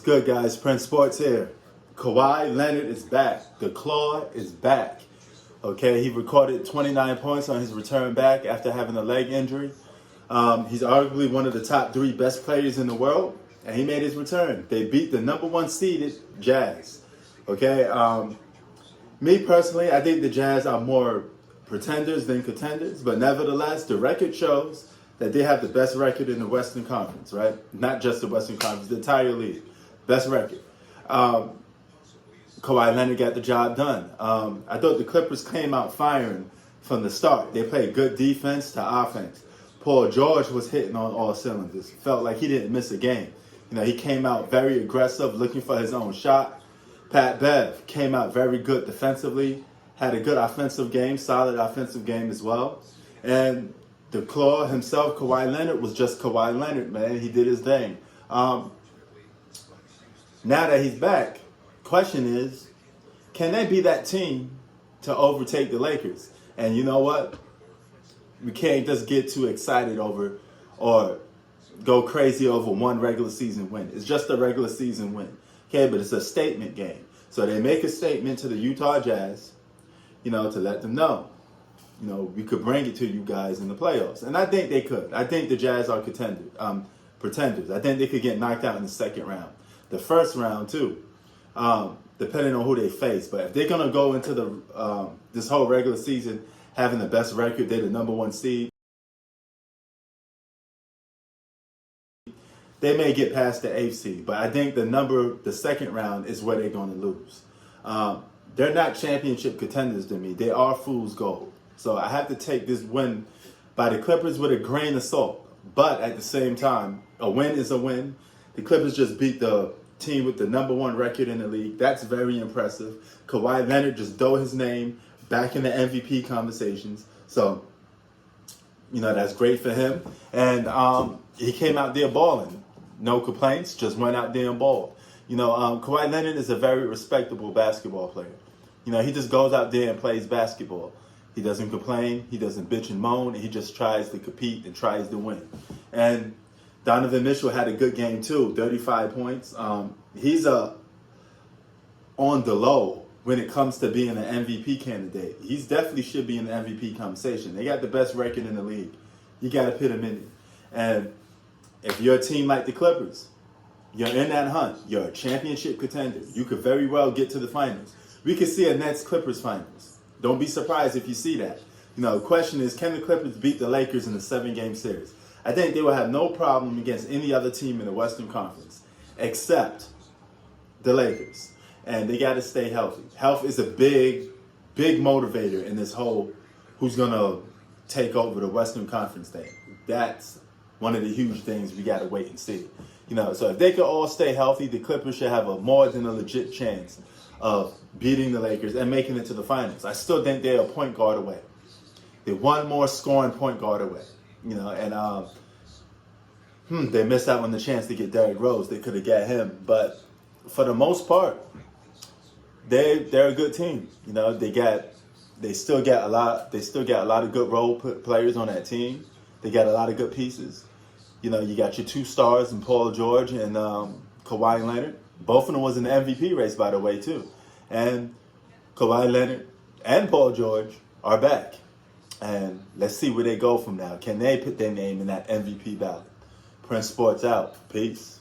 good, guys? Prince Sports here. Kawhi Leonard is back. The Claw is back. Okay, he recorded 29 points on his return back after having a leg injury. He's arguably one of the top 3 best players in the world, and he made his return. They beat the number 1 seeded Jazz. Okay, me personally, I think the Jazz are more pretenders than contenders, but nevertheless, the record shows that they have the best record in the Western Conference, right? Not just the Western Conference, the entire league. Best record. Kawhi Leonard got the job done. I thought the Clippers came out firing from the start. They played good defense to offense. Paul George was hitting on all cylinders. Felt like he didn't miss a game. You know, he came out very aggressive, looking for his own shot. Pat Bev came out very good defensively, had a good offensive game, solid offensive game as well. And the Claw himself, Kawhi Leonard, was just Kawhi Leonard, man. He did his thing. Now that he's back, question is, can they be that team to overtake the Lakers? And you know what? We can't just get too excited over or go crazy over one regular season win. It's just a regular season win. Okay, but it's a statement game. So they make a statement to the Utah Jazz, you know, to let them know, you know, we could bring it to you guys in the playoffs. And I think they could. I think the Jazz are pretenders. I think they could get knocked out in the second round. The first round, too, depending on who they face. But if they're going to go into the this whole regular season having the best record, they're the number 1 seed, they may get past the 8th seed. But I think the second round is where they're going to lose. They're not championship contenders to me. They are fool's gold. So I have to take this win by the Clippers with a grain of salt. But at the same time, a win is a win. The Clippers just beat the team with the number 1 record in the league. That's very impressive. Kawhi Leonard just threw his name back in the MVP conversations. So, you know, that's great for him. And he came out there balling. No complaints, just went out there and balled. You know, Kawhi Leonard is a very respectable basketball player. You know, he just goes out there and plays basketball. He doesn't complain. He doesn't bitch and moan. He just tries to compete and tries to win. And Donovan Mitchell had a good game too, 35 points. He's on the low when it comes to being an MVP candidate. He's definitely should be in the MVP conversation. They got the best record in the league. You got to put him in it. And if you're a team like the Clippers, you're in that hunt. You're a championship contender. You could very well get to the finals. We could see a Nets-Clippers finals. Don't be surprised if you see that. You know, the question is, can the Clippers beat the Lakers in a 7-game series? I think they will have no problem against any other team in the Western Conference except the Lakers. And they got to stay healthy. Health is a big, big motivator in this whole who's going to take over the Western Conference thing. That's one of the huge things we got to wait and see. You know, so if they could all stay healthy, the Clippers should have a more than a legit chance of beating the Lakers and making it to the finals. I still think they're a point guard away. They're one more scoring point guard away. You know, and they missed out on the chance to get Derrick Rose. They could have got him, but for the most part, they're a good team. You know, they still got a lot of good role players on that team. They got a lot of good pieces. You know, you got your 2 stars in Paul George and Kawhi Leonard. Both of them was in the MVP race, by the way, too. And Kawhi Leonard and Paul George are back. And let's see where they go from now. Can they put their name in that MVP ballot? Prince Sports out. Peace.